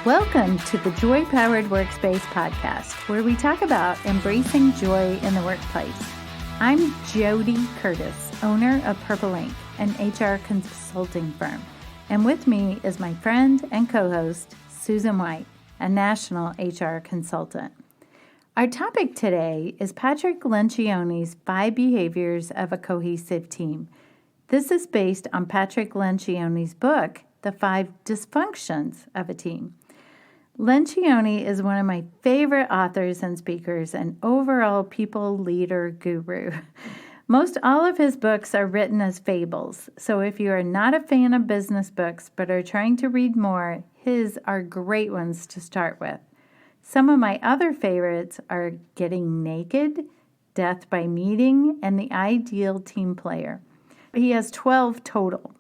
Welcome to the Joy Powered Workspace podcast, where we talk about embracing joy in the workplace. I'm Jody Curtis, owner of Purple Ink, an HR consulting firm. And with me is my friend and co-host, Susan White, a national HR consultant. Our topic today is Patrick Lencioni's 5 behaviors of a cohesive team. This is based on Patrick Lencioni's book, The 5 Dysfunctions of a Team. Lencioni is one of my favorite authors and speakers, and overall people leader guru. Most all of his books are written as fables, so if you are not a fan of business books but are trying to read more, his are great ones to start with. Some of my other favorites are Getting Naked, Death by Meeting, and The Ideal Team Player. He has 12 total.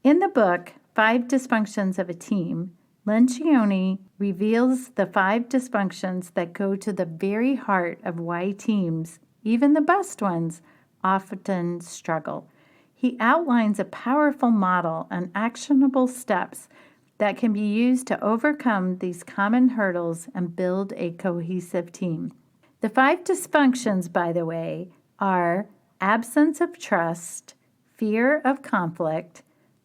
In the book, 5 Dysfunctions of a Team, Lencioni reveals the 5 dysfunctions that go to the very heart of why teams, even the best ones, often struggle. He outlines a powerful model and actionable steps that can be used to overcome these common hurdles and build a cohesive team. The 5 dysfunctions, by the way, are absence of trust, fear of conflict,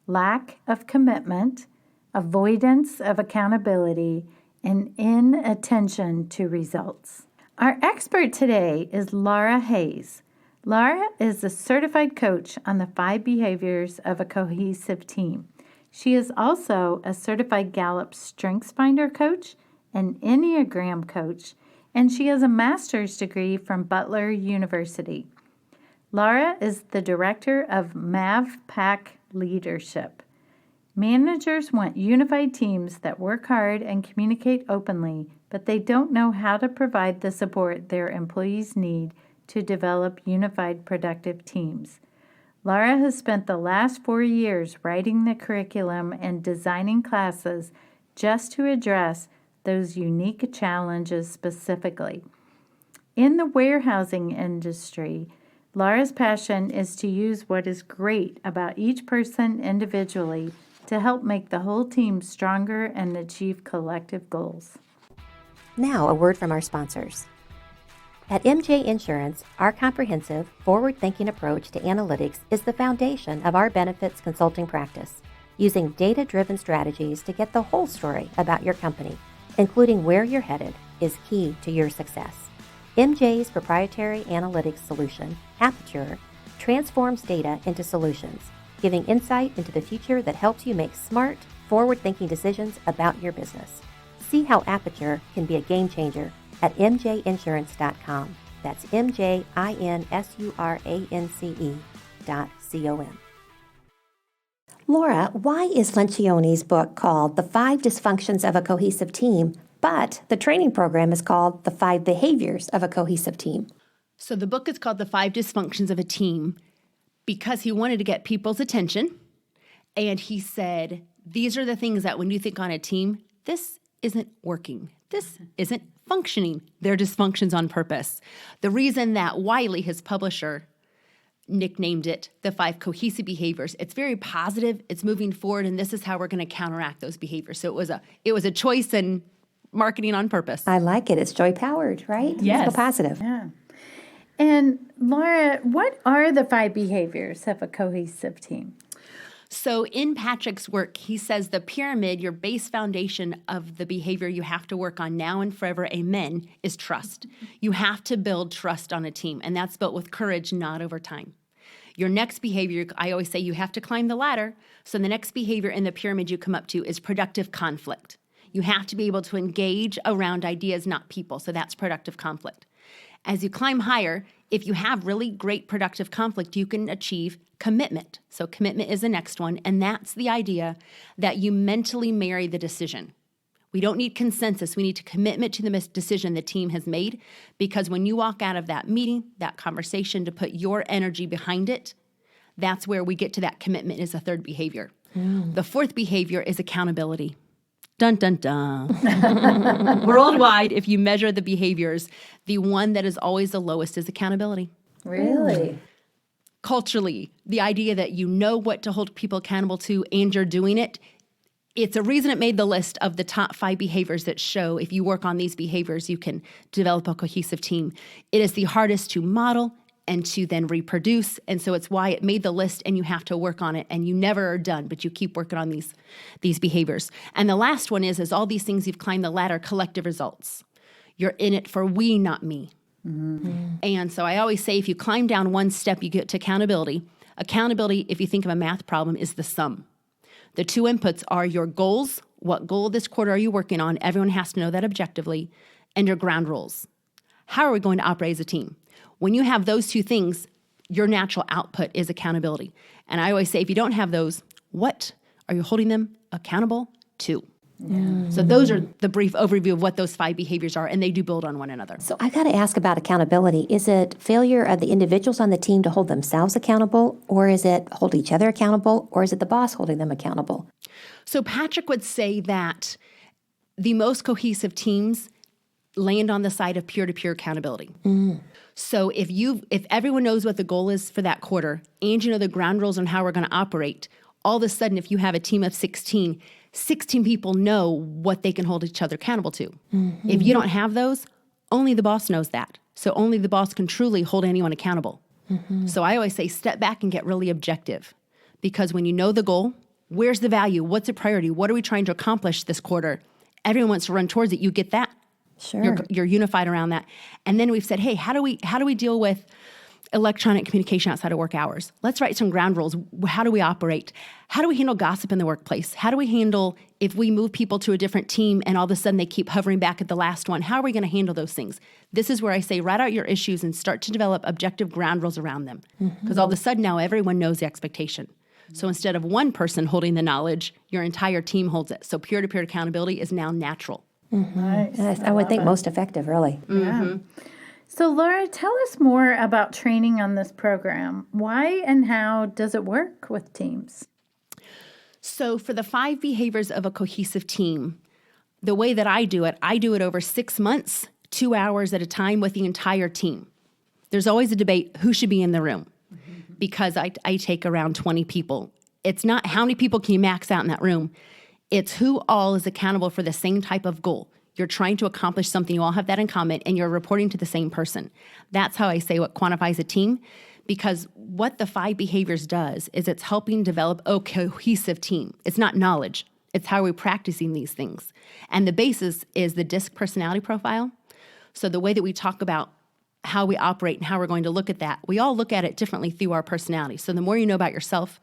lack of commitment, avoidance of accountability, and inattention to results. Our expert today is Laura Hayes. Laura is a certified coach on the 5 behaviors of a cohesive team. She is also a certified Gallup StrengthsFinder coach, an Enneagram coach, and she has a master's degree from Butler University. Laura is the director of MavPack Leadership. Managers want unified teams that work hard and communicate openly, but they don't know how to provide the support their employees need to develop unified, productive teams. Laura has spent the last 4 years writing the curriculum and designing classes just to address those unique challenges specifically. In the warehousing industry, Laura's passion is to use what is great about each person individually to help make the whole team stronger and achieve collective goals. Now, a word from our sponsors. At MJ Insurance, our comprehensive, forward-thinking approach to analytics is the foundation of our benefits consulting practice, using data-driven strategies to get the whole story about your company, including where you're headed, is key to your success. MJ's proprietary analytics solution, Aperture, transforms data into solutions, giving insight into the future that helps you make smart, forward-thinking decisions about your business. See how Aperture can be a game changer at mjinsurance.com. That's mjinsurance.com. Laura, why is Lencioni's book called The 5 Dysfunctions of a Cohesive Team, but the training program is called The 5 Behaviors of a Cohesive Team? So the book is called The 5 Dysfunctions of a Team because he wanted to get people's attention. And he said, these are the things that when you think on a team, this isn't working. This isn't functioning. They're dysfunctions on purpose. The reason that Wiley, his publisher, nicknamed it the 5 cohesive behaviors, it's very positive, it's moving forward, and this is how we're going to counteract those behaviors. So it was a choice and marketing on purpose. I like it. It's joy powered, right? Yes. It's so positive. Yeah. And Laura, what are the 5 behaviors of a cohesive team? So in Patrick's work, he says the pyramid, your base foundation of the behavior you have to work on now and forever, amen, is trust. You have to build trust on a team, and that's built with courage, not over time. Your next behavior, I always say you have to climb the ladder. So the next behavior in the pyramid you come up to is productive conflict. You have to be able to engage around ideas, not people. So that's productive conflict. As you climb higher, if you have really great productive conflict, you can achieve commitment. So commitment is the next one, and that's the idea that you mentally marry the decision. We don't need consensus. We need commitment to the decision the team has made, because when you walk out of that meeting, that conversation, to put your energy behind it, that's where we get to that commitment is a 3rd behavior. The 4th behavior is accountability. Dun, dun, dun. Worldwide, if you measure the behaviors, the one that is always the lowest is accountability. Really? Culturally, the idea that you know what to hold people accountable to and you're doing it it's a reason it made the list of the top 5 behaviors that show if you work on these behaviors, you can develop a cohesive team. It is the hardest to model and to then reproduce. And so it's why it made the list, and you have to work on it, and you never are done, but you keep working on these behaviors. And the last one is all these things you've climbed the ladder, collective results. You're in it for we, not me. Mm-hmm. And so I always say, if you climb down one step, you get to accountability. Accountability, if you think of a math problem, is the sum. The 2 inputs are your goals. What goal this quarter are you working on? Everyone has to know that objectively. And your ground rules. How are we going to operate as a team? When you have those 2 things, your natural output is accountability. And I always say, if you don't have those, what are you holding them accountable to? Yeah. So those are the brief overview of what those 5 behaviors are, and they do build on one another. So I've got to ask about accountability. Is it failure of the individuals on the team to hold themselves accountable, or is it hold each other accountable, or is it the boss holding them accountable? So Patrick would say that the most cohesive teams land on the side of peer-to-peer accountability. Mm. So if everyone knows what the goal is for that quarter, and you know the ground rules on how we're going to operate, all of a sudden, if you have a team of 16 people know what they can hold each other accountable to. Mm-hmm. If you don't have those, only the boss knows that. So only the boss can truly hold anyone accountable. Mm-hmm. So I always say, step back and get really objective. Because when you know the goal, where's the value? What's the priority? What are we trying to accomplish this quarter? Everyone wants to run towards it. You get that. Sure. You're unified around that. And then we've said, hey, how do we deal with electronic communication outside of work hours? Let's write some ground rules. How do we operate? How do we handle gossip in the workplace? How do we handle if we move people to a different team and all of a sudden they keep hovering back at the last one? How are we going to handle those things? This is where I say, write out your issues and start to develop objective ground rules around them. Because all of a sudden now everyone knows the expectation. So instead of one person holding the knowledge, your entire team holds it. So peer-to-peer accountability is now natural. Mm-hmm. Nice. I would think most effective, really. Yeah. So, Laura, tell us more about training on this program. Why and how does it work with teams? So, for the 5 behaviors of a cohesive team, the way that I do it over 6 months, 2 hours at a time with the entire team. There's always a debate who should be in the room because I take around 20 people. It's not how many people can you max out in that room. It's who all is accountable for the same type of goal. You're trying to accomplish something. You all have that in common, and you're reporting to the same person. That's how I say what quantifies a team, because what the 5 behaviors does is it's helping develop a cohesive team. It's not knowledge. It's how we're practicing these things. And the basis is the DISC personality profile. So the way that we talk about how we operate and how we're going to look at that, we all look at it differently through our personality. So the more you know about yourself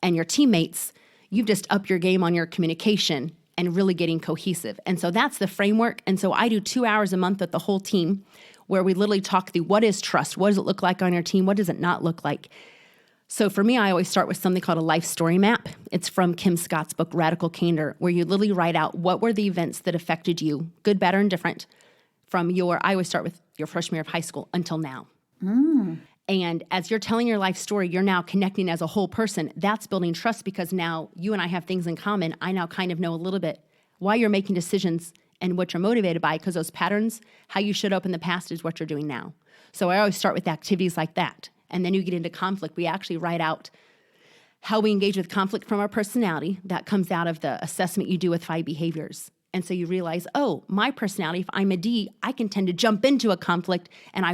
and your teammates, you've just upped your game on your communication and really getting cohesive. And so that's the framework. And so I do 2 hours a month with the whole team where we literally talk through what is trust? What does it look like on your team? What does it not look like? So for me, I always start with something called a life story map. It's from Kim Scott's book, Radical Candor, where you literally write out what were the events that affected you, good, bad, or indifferent, I always start with your freshman year of high school until now. And as you're telling your life story, you're now connecting as a whole person. That's building trust because now you and I have things in common. I now kind of know a little bit why you're making decisions and what you're motivated by, because those patterns, how you showed up in the past is what you're doing now. So I always start with activities like that. And then you get into conflict. We actually write out how we engage with conflict from our personality. That comes out of the assessment you do with 5 behaviors. And so you realize, oh, my personality, if I'm a D, I can tend to jump into a conflict and I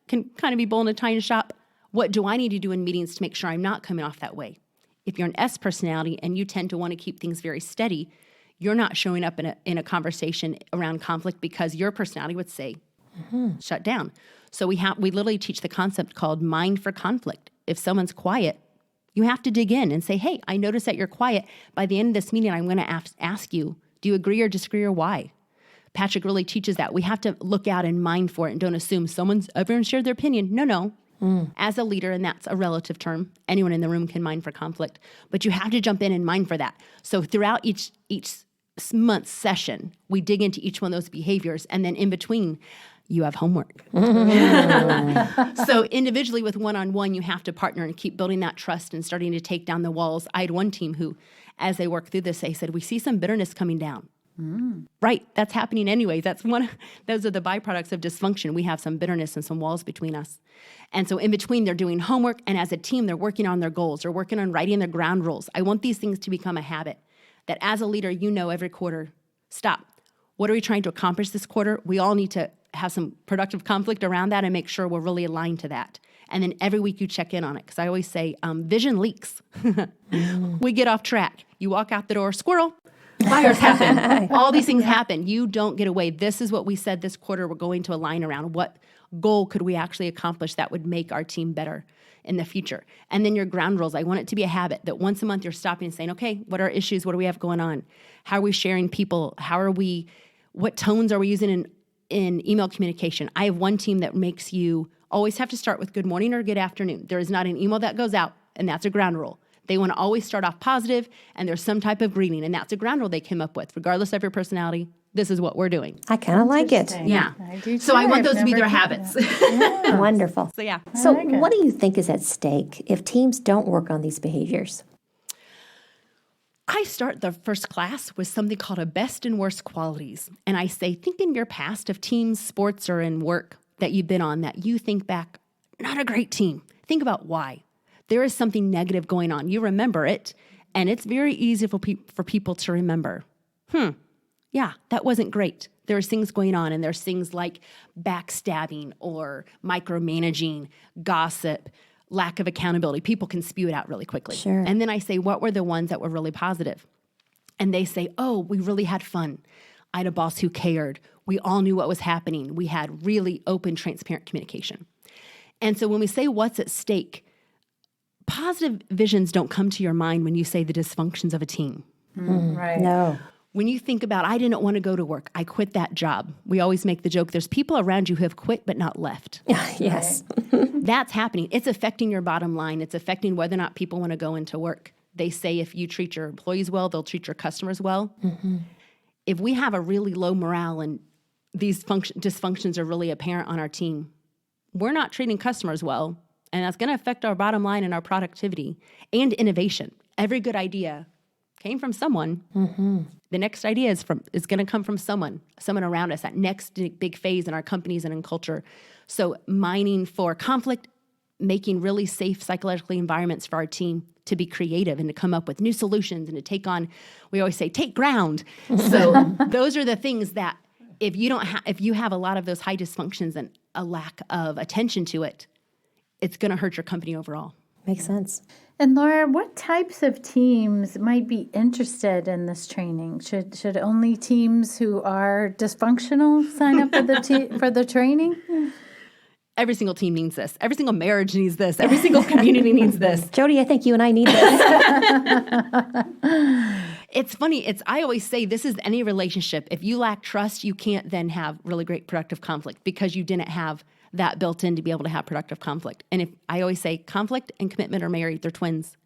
can kind of be bold and tiny shop. What do I need to do in meetings to make sure I'm not coming off that way? If you're an S personality and you tend to want to keep things very steady, you're not showing up in a conversation around conflict because your personality would say, shut down. So we literally teach the concept called mind for conflict. If someone's quiet, you have to dig in and say, hey, I notice that you're quiet. By the end of this meeting, I'm going to ask you, do you agree or disagree or why? Patrick really teaches that. We have to look out and mind for it and don't assume everyone shared their opinion. No. As a leader, and that's a relative term, anyone in the room can mind for conflict, but you have to jump in and mind for that. So throughout each month's session, we dig into each one of those behaviors, and then in between, you have homework. So individually with one-on-one, you have to partner and keep building that trust and starting to take down the walls. I had one team who, as they worked through this, they said, we see some bitterness coming down. Right, that's happening anyway. Those are the byproducts of dysfunction. We have some bitterness and some walls between us. And so in between, they're doing homework, and as a team, they're working on their goals. They're working on writing their ground rules. I want these things to become a habit. that as a leader, you know every quarter, stop. What are we trying to accomplish this quarter? We all need to have some productive conflict around that and make sure we're really aligned to that. And then every week you check in on it. Because I always say, vision leaks. We get off track. You walk out the door, squirrel, fires happen. All these things happen. You don't get away. This is what we said this quarter we're going to align around. What goal could we actually accomplish that would make our team better in the future? And then your ground rules. I want it to be a habit that once a month you're stopping and saying, okay, what are our issues? What do we have going on? How are we sharing people? What tones are we using in email communication? I have one team that makes you always have to start with good morning or good afternoon. There is not an email that goes out, and that's a ground rule. They want to always start off positive, and there's some type of greeting, and that's a ground rule they came up with. Regardless of your personality, this is what we're doing. I kind of like it. Yeah. I do So too. I want those I've to be never their tried habits. that. Wonderful. So yeah. So like it. what do you think is at stake if teams don't work on these behaviors? I start the first class with something called a best and worst qualities. And I say, think in your past of teams, sports, or in work that you've been on that you think back, not a great team. Think about why. There is something negative going on. You remember it, and it's very easy for people to remember. Yeah, that wasn't great. There's things going on, and there's things like backstabbing or micromanaging, gossip, lack of accountability. People can spew it out really quickly. Sure. And then I say, what were the ones that were really positive? And they say, oh, we really had fun. I had a boss who cared. We all knew what was happening. We had really open, transparent communication. And so when we say what's at stake, positive visions don't come to your mind when you say the dysfunctions of a team. Right. No. When you think about, I didn't want to go to work, I quit that job. We always make the joke, there's people around you who have quit but not left. Yes. That's happening. It's affecting your bottom line. It's affecting whether or not people want to go into work. They say if you treat your employees well, they'll treat your customers well. Mm-hmm. If we have a really low morale and these dysfunctions are really apparent on our team, we're not treating customers well, and that's going to affect our bottom line and our productivity and innovation. Every good idea came from someone. Mm-hmm. The next idea is going to come from someone around us, that next big phase in our companies and in culture. So mining for conflict, making really safe psychologically environments for our team to be creative and to come up with new solutions and to take on, we always say, take ground. So those are the things that if you have a lot of those high dysfunctions and a lack of attention to it, it's going to hurt your company overall. Makes sense. And Laura, what types of teams might be interested in this training? Should only teams who are dysfunctional sign up for the training? Every single team needs this. Every single marriage needs this. Every single community needs this. Jody, I think you and I need this. It's funny. I always say this is any relationship. If you lack trust, you can't then have really great productive conflict because you didn't have that built in to be able to have productive conflict. And if I always say conflict and commitment are married, they're twins.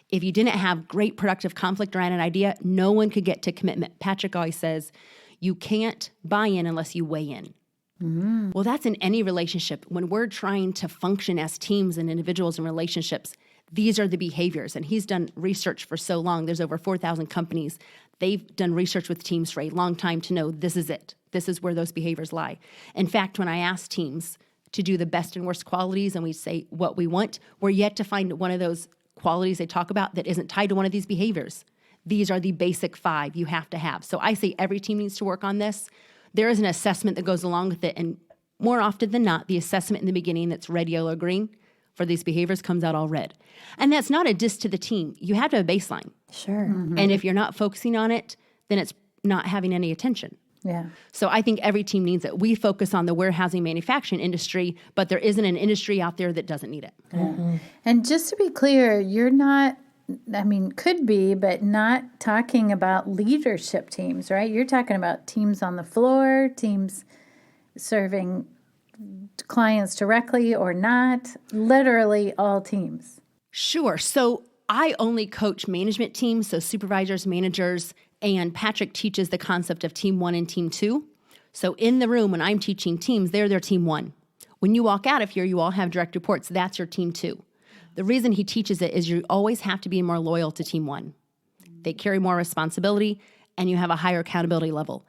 If you didn't have great productive conflict around an idea, no one could get to commitment. Patrick always says, you can't buy in unless you weigh in. Mm-hmm. Well, that's in any relationship. When we're trying to function as teams and individuals and relationships, these are the behaviors. And he's done research for so long. There's over 4,000 companies. They've done research with teams for a long time to know this is it. This is where those behaviors lie. In fact, when I ask teams to do the best and worst qualities and we say what we want, we're yet to find one of those qualities they talk about that isn't tied to one of these behaviors. These are the basic 5 you have to have. So I say every team needs to work on this. There is an assessment that goes along with it, and more often than not, the assessment in the beginning that's red, yellow, green for these behaviors comes out all red. And that's not a diss to the team. You have to have a baseline. Sure. Mm-hmm. And if you're not focusing on it, then it's not having any attention. Yeah. So I think every team needs it. We focus on the warehousing manufacturing industry, but there isn't an industry out there that doesn't need it. Mm-hmm. And just to be clear, you're not, could be, but not talking about leadership teams, right? You're talking about teams on the floor, teams serving clients directly or not, literally all teams. Sure. So I only coach management teams, so supervisors, managers, and Patrick teaches the concept of team 1 and team 2. So in the room, when I'm teaching teams, they're their team 1. When you walk out of here, you all have direct reports. That's your team 2. The reason he teaches it is you always have to be more loyal to team 1. They carry more responsibility, and you have a higher accountability level.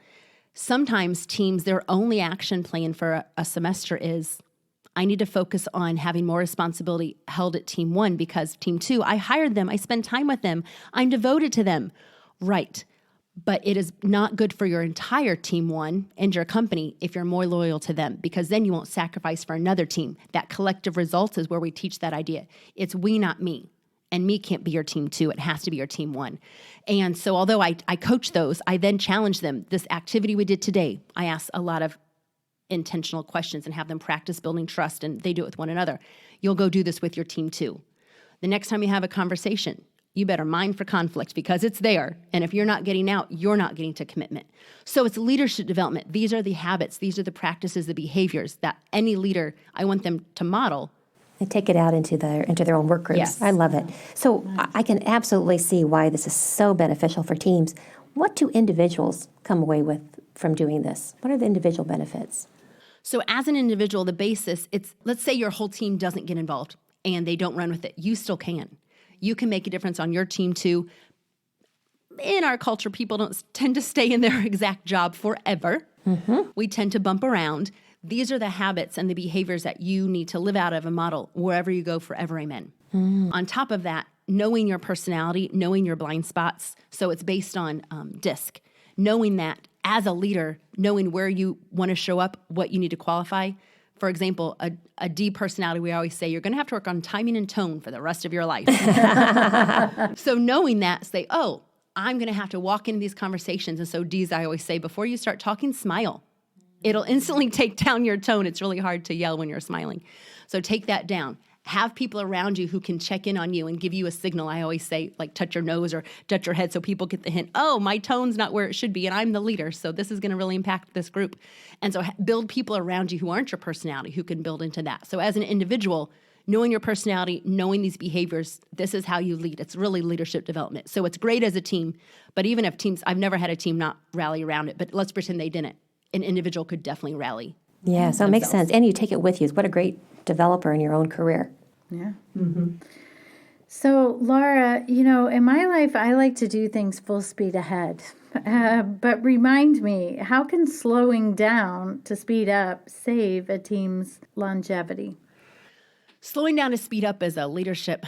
Sometimes teams, their only action plan for a semester is, I need to focus on having more responsibility held at team 1 because team 2, I hired them, I spend time with them, I'm devoted to them. Right. But it is not good for your entire team one and your company if you're more loyal to them, because then you won't sacrifice for another team. That collective results is where we teach that idea. It's we, not me. And me can't be your team two. It has to be your team one. And so although I coach those, I then challenge them. This activity we did today, I ask a lot of intentional questions and have them practice building trust, and they do it with one another. You'll go do this with your team too. The next time you have a conversation, you better mind for conflict because it's there. And if you're not getting out, you're not getting to commitment. So it's leadership development. These are the habits. These are the practices, the behaviors that any leader, I want them to model. They take it out into their own work groups. Yes. I love it. So I can absolutely see why this is so beneficial for teams. What do individuals come away with from doing this? What are the individual benefits? So as an individual, the basis, it's, let's say your whole team doesn't get involved and they don't run with it. You still can. You can make a difference on your team too. In our culture, people don't tend to stay in their exact job forever. Mm-hmm. We tend to bump around. These are the habits and the behaviors that you need to live out of and model wherever you go forever, amen. On top of that, knowing your personality, knowing your blind spots. So it's based on DISC. Knowing that as a leader, knowing where you want to show up, what you need to qualify. For example, a D personality, we always say, you're going to have to work on timing and tone for the rest of your life. So knowing that, say, oh, I'm going to have to walk into these conversations. And so Ds, I always say, before you start talking, smile. It'll instantly take down your tone. It's really hard to yell when you're smiling. So take that down. Have people around you who can check in on you and give you a signal. I always say, like, touch your nose or touch your head so people get the hint, oh, my tone's not where it should be, and I'm the leader, so this is going to really impact this group. And so build people around you who aren't your personality, who can build into that. So as an individual, knowing your personality, knowing these behaviors, this is how you lead. It's really leadership development. So it's great as a team, but even if teams, I've never had a team not rally around it, but let's pretend they didn't. An individual could definitely rally. Yeah, so it makes sense. And you take it with you. What a great developer in your own career. Yeah. Mm-hmm. So, Laura, in my life, I like to do things full speed ahead. But remind me, how can slowing down to speed up save a team's longevity? Slowing down to speed up is a leadership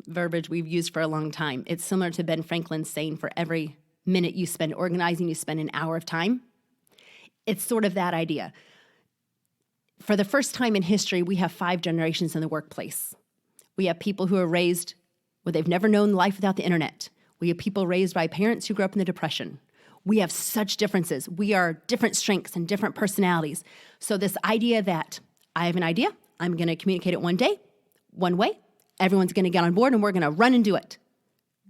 verbiage we've used for a long time. It's similar to Ben Franklin's saying, for every minute you spend organizing, you spend an hour of time. It's sort of that idea. For the first time in history, we have 5 generations in the workplace. We have people who are raised where they've never known life without the internet. We have people raised by parents who grew up in the Depression. We have such differences. We are different strengths and different personalities. So this idea that I have an idea, I'm going to communicate it one day, one way, everyone's going to get on board and we're going to run and do it.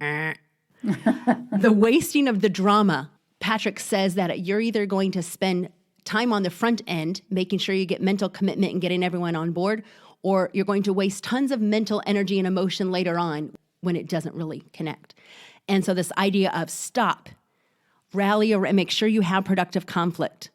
The wasting of the drama. Patrick says that you're either going to spend time on the front end, making sure you get mental commitment and getting everyone on board, or you're going to waste tons of mental energy and emotion later on when it doesn't really connect. And so this idea of stop, rally, or make sure you have productive conflict.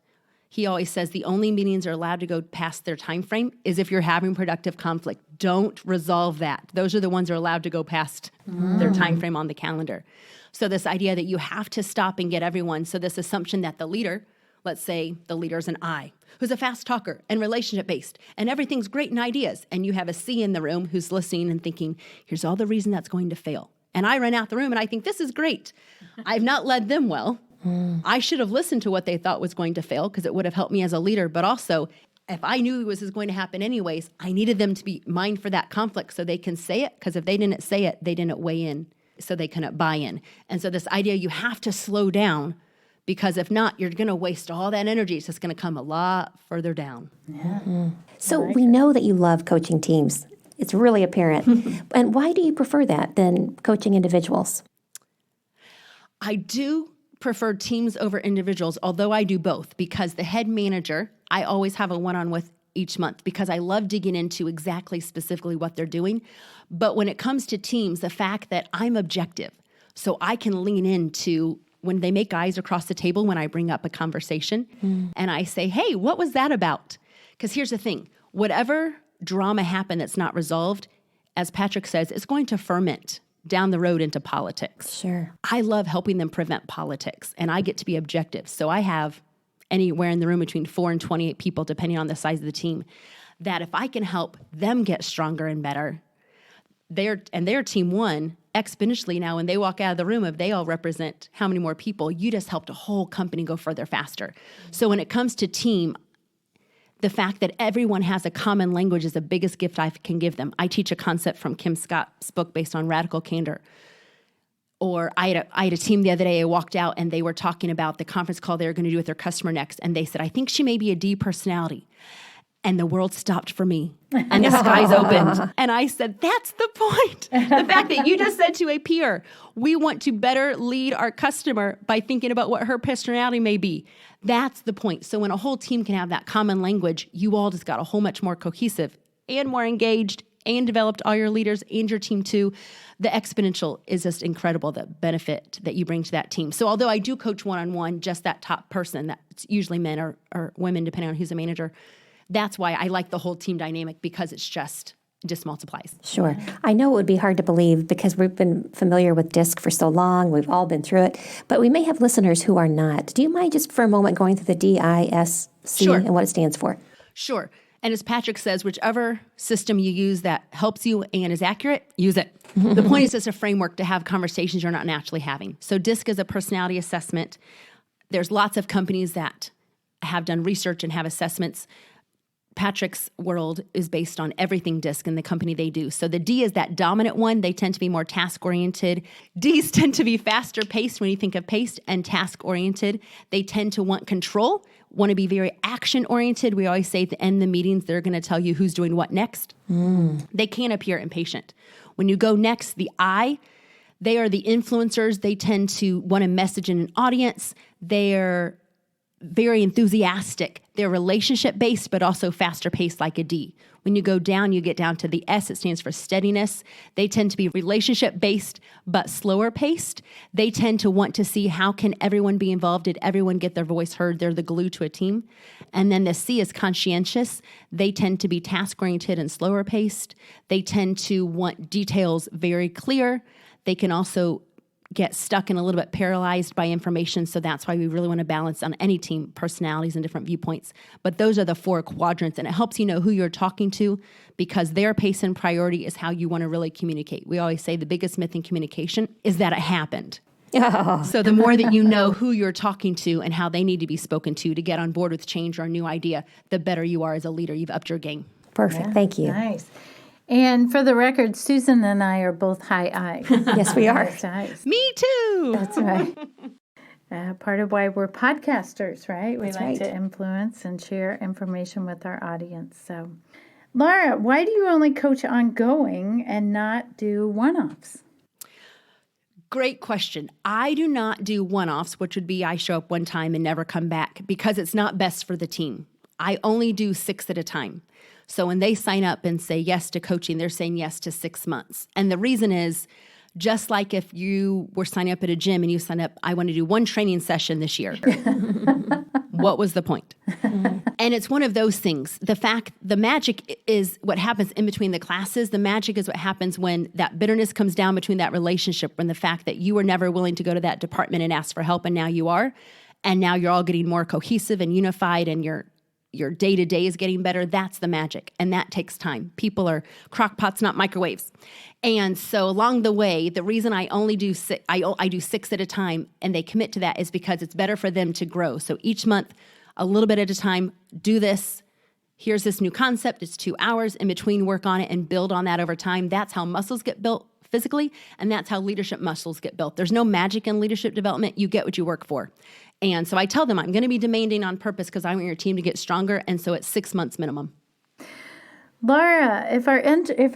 He always says the only meetings are allowed to go past their time frame is if you're having productive conflict. Don't resolve that. Those are the ones that are allowed to go past their time frame on the calendar. So this idea that you have to stop and get everyone. So this assumption that the leader, let's say the leader's an I, who's a fast talker and relationship-based, and everything's great in ideas, and you have a C in the room who's listening and thinking, here's all the reason that's going to fail. And I run out the room and I think, this is great. I've not led them well. I should have listened to what they thought was going to fail because it would have helped me as a leader, but also if I knew it was going to happen anyways, I needed them to be mind for that conflict so they can say it, because if they didn't say it, they didn't weigh in, so they couldn't buy in. And so this idea you have to slow down, because if not, you're going to waste all that energy. It's just going to come a lot further down. Yeah. So we know that you love coaching teams. It's really apparent. And why do you prefer that than coaching individuals? I do prefer teams over individuals, although I do both, because the head manager, I always have a one-on-one with each month because I love digging into exactly specifically what they're doing. But when it comes to teams, the fact that I'm objective, so I can lean into when they make eyes across the table when I bring up a conversation and I say, hey, what was that about? Because here's the thing, whatever drama happened that's not resolved, as Patrick says, it's going to ferment down the road into politics. Sure. I love helping them prevent politics, and I get to be objective. So I have anywhere in the room between 4 and 28 people, depending on the size of the team, that if I can help them get stronger and better, their team one, exponentially now when they walk out of the room, if they all represent how many more people, you just helped a whole company go further faster. So when it comes to team, the fact that everyone has a common language is the biggest gift I can give them. I teach a concept from Kim Scott's book based on radical candor. Or I had a team the other day, I walked out and they were talking about the conference call they were going to do with their customer next. And they said, I think she may be a D personality. And the world stopped for me and the skies opened. And I said, that's the point. The fact that you just said to a peer, we want to better lead our customer by thinking about what her personality may be. That's the point. So when a whole team can have that common language, you all just got a whole much more cohesive and more engaged and developed all your leaders and your team too. The exponential is just incredible, the benefit that you bring to that team. So although I do coach one-on-one, just that top person, that's usually men or women, depending on who's a manager, that's why I like the whole team dynamic, because it's just multiplies. Sure. I know it would be hard to believe because we've been familiar with DISC for so long. We've all been through it. But we may have listeners who are not. Do you mind just for a moment going through the DISC Sure. and what it stands for? Sure. And as Patrick says, whichever system you use that helps you and is accurate, use it. The point is just a framework to have conversations you're not naturally having. So DISC is a personality assessment. There's lots of companies that have done research and have assessments. Patrick's world is based on everything DISC and the company they do. So the D is that dominant one. They tend to be more task-oriented. Ds tend to be faster paced when you think of paced, and task-oriented. They tend to want control, want to be very action-oriented. We always say at the end of the meetings, they're going to tell you who's doing what next. They can appear impatient. When you go next, the I, they are the influencers. They tend to want to message in an audience. They're very enthusiastic. They're relationship-based, but also faster-paced like a D. When you go down, you get down to the S. It stands for steadiness. They tend to be relationship-based, but slower-paced. They tend to want to see how can everyone be involved. Did everyone get their voice heard? They're the glue to a team. And then the C is conscientious. They tend to be task-oriented and slower-paced. They tend to want details very clear. They can also get stuck and a little bit paralyzed by information. So that's why we really want to balance on any team personalities and different viewpoints. But those are the 4 quadrants, and it helps you know who you're talking to, because their pace and priority is how you want to really communicate. We always say the biggest myth in communication is that it happened. Oh. So the more that you know who you're talking to and how they need to be spoken to get on board with change or a new idea, the better you are as a leader. You've upped your game. Perfect. Yeah, Thank you. Nice. And for the record, Susan and I are both high I. Yes, we are. Nice eyes. Me too. That's right. Part of why we're podcasters, right? We That's like right. to influence and share information with our audience. So, Laura, why do you only coach ongoing and not do one-offs? Great question. I do not do one-offs, which would be I show up one time and never come back, because it's not best for the team. I only do 6 at a time. So when they sign up and say yes to coaching, they're saying yes to 6 months. And the reason is, just like if you were signing up at a gym and you sign up, I want to do 1 training session this year. What was the point? And it's one of those things. The magic is what happens in between the classes. The magic is what happens when that bitterness comes down between that relationship, when the fact that you were never willing to go to that department and ask for help, and now you are. And now you're all getting more cohesive and unified, and your day-to-day is getting better. That's the magic, and that takes time. People are crock pots, not microwaves. And so along the way, the reason I only do I do 6 at a time, and they commit to that, is because it's better for them to grow. So each month, a little bit at a time, do this. Here's this new concept. It's 2 hours. In between, work on it and build on that over time. That's how muscles get built physically, and that's how leadership muscles get built. There's no magic in leadership development. You get what you work for. And so I tell them I'm going to be demanding on purpose because I want your team to get stronger, and so it's 6 months minimum. Laura, if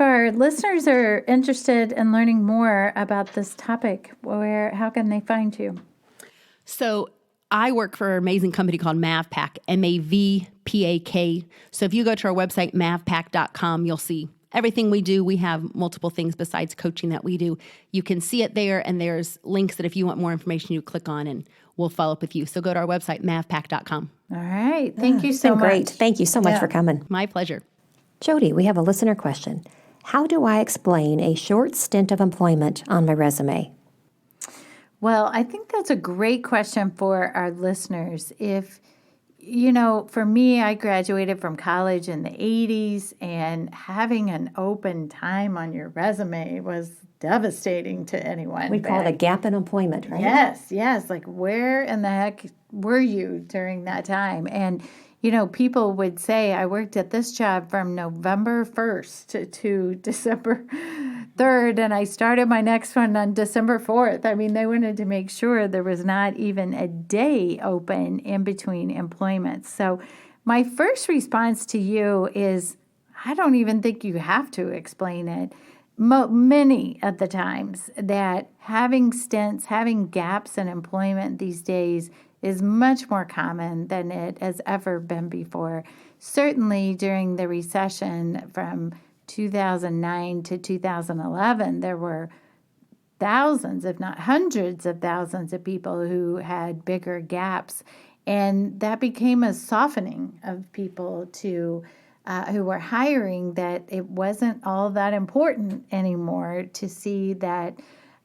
our listeners are interested in learning more about this topic, how can they find you? So I work for an amazing company called MAVPAC, MAVPAK. So if you go to our website, mavpac.com, you'll see everything we do. We have multiple things besides coaching that we do. You can see it there, and there's links that if you want more information, you click on, and we'll follow up with you. So go to our website, mavpac.com. All right. Thank you It's so been much. great. Thank you so much for coming. My pleasure. Jody, we have a listener question. How do I explain a short stint of employment on my resume? Well, I think that's a great question for our listeners. If For me, I graduated from college in the 80s, and having an open time on your resume was devastating to anyone. We call it a gap in employment, right? Yes. Like, where in the heck were you during that time? And, people would say, I worked at this job from November 1st to December 3rd, and I started my next one on December 4th. I mean, they wanted to make sure there was not even a day open in between employments. So my first response to you is, I don't even think you have to explain it. Many of the times that having stints, having gaps in employment these days is much more common than it has ever been before. Certainly during the recession from 2009 to 2011, there were thousands, if not hundreds of thousands of people who had bigger gaps. And that became a softening of people who were hiring, that it wasn't all that important anymore to see that,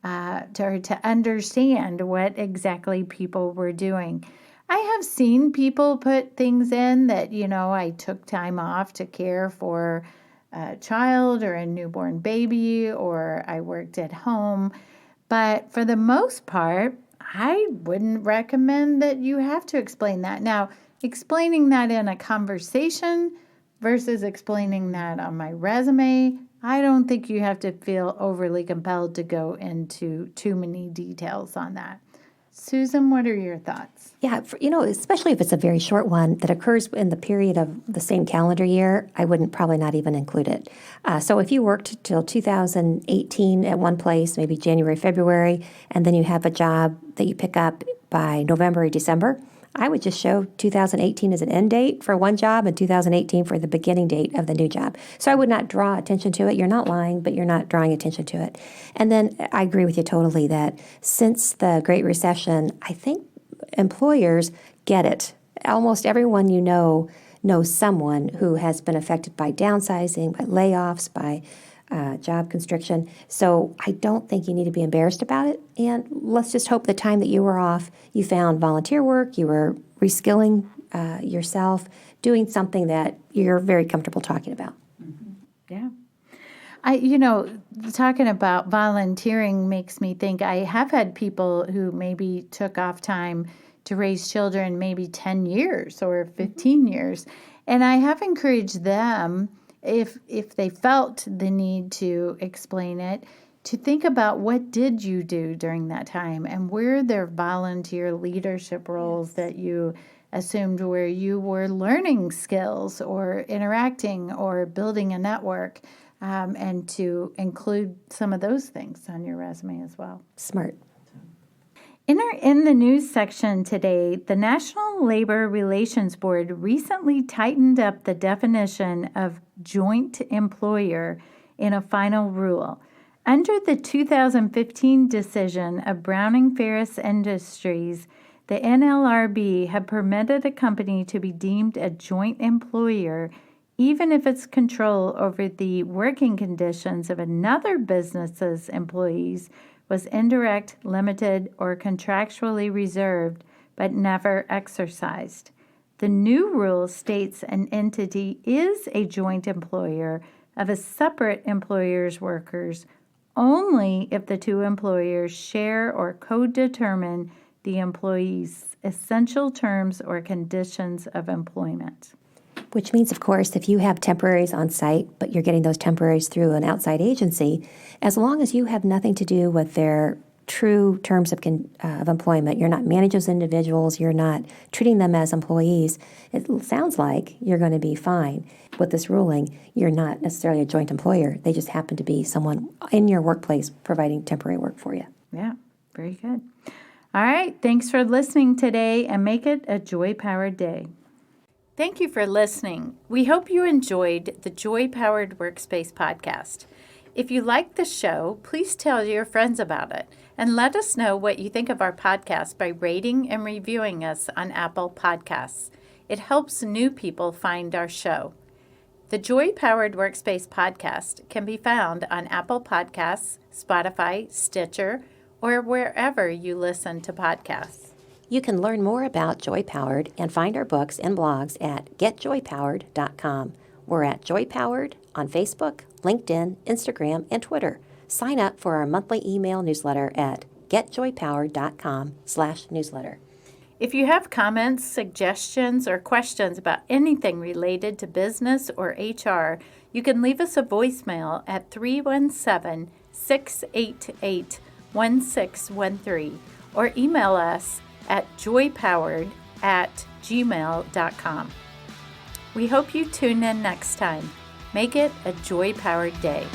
to understand what exactly people were doing. I have seen people put things in that, I took time off to care for a child or a newborn baby, or I worked at home. But for the most part, I wouldn't recommend that you have to explain that. Now, explaining that in a conversation versus explaining that on my resume, I don't think you have to feel overly compelled to go into too many details on that. Susan, what are your thoughts? Yeah, especially if it's a very short one that occurs in the period of the same calendar year, I wouldn't probably not even include it. So if you worked till 2018 at one place, maybe January, February, and then you have a job that you pick up by November or December, I would just show 2018 as an end date for one job and 2018 for the beginning date of the new job. So I would not draw attention to it. You're not lying, but you're not drawing attention to it. And then I agree with you totally that since the Great Recession, I think employers get it. Almost everyone knows someone who has been affected by downsizing, by layoffs, by job constriction. So I don't think you need to be embarrassed about it. And let's just hope the time that you were off, you found volunteer work, you were reskilling yourself, doing something that you're very comfortable talking about. Yeah. Talking about volunteering makes me think I have had people who maybe took off time to raise children maybe 10 years or 15 years. And I have encouraged them, if they felt the need to explain it, to think about what did you do during that time, and were there volunteer leadership roles that you assumed where you were learning skills or interacting or building a network, and to include some of those things on your resume as well. Smart. In the news section today, the National Labor Relations Board recently tightened up the definition of joint employer in a final rule. Under the 2015 decision of Browning Ferris Industries, the NLRB had permitted a company to be deemed a joint employer even if its control over the working conditions of another business's employees was indirect, limited, or contractually reserved, but never exercised. The new rule states an entity is a joint employer of a separate employer's workers only if the two employers share or co-determine the employee's essential terms or conditions of employment. Which means, of course, if you have temporaries on site, but you're getting those temporaries through an outside agency, as long as you have nothing to do with their true terms of employment, you're not managing those individuals, you're not treating them as employees, it sounds like you're going to be fine. With this ruling, you're not necessarily a joint employer. They just happen to be someone in your workplace providing temporary work for you. Yeah, very good. All right, thanks for listening today, and make it a joy-powered day. Thank you for listening. We hope you enjoyed the Joy Powered Workspace podcast. If you like the show, please tell your friends about it, and let us know what you think of our podcast by rating and reviewing us on Apple Podcasts. It helps new people find our show. The Joy Powered Workspace podcast can be found on Apple Podcasts, Spotify, Stitcher, or wherever you listen to podcasts. You can learn more about Joy Powered and find our books and blogs at getjoypowered.com. We're at Joy Powered on Facebook, LinkedIn, Instagram, and Twitter. Sign up for our monthly email newsletter at getjoypowered.com/newsletter. If you have comments, suggestions, or questions about anything related to business or HR, you can leave us a voicemail at 317-688-1613 or email us at joypowered@gmail.com. We hope you tune in next time. Make it a joy-powered day.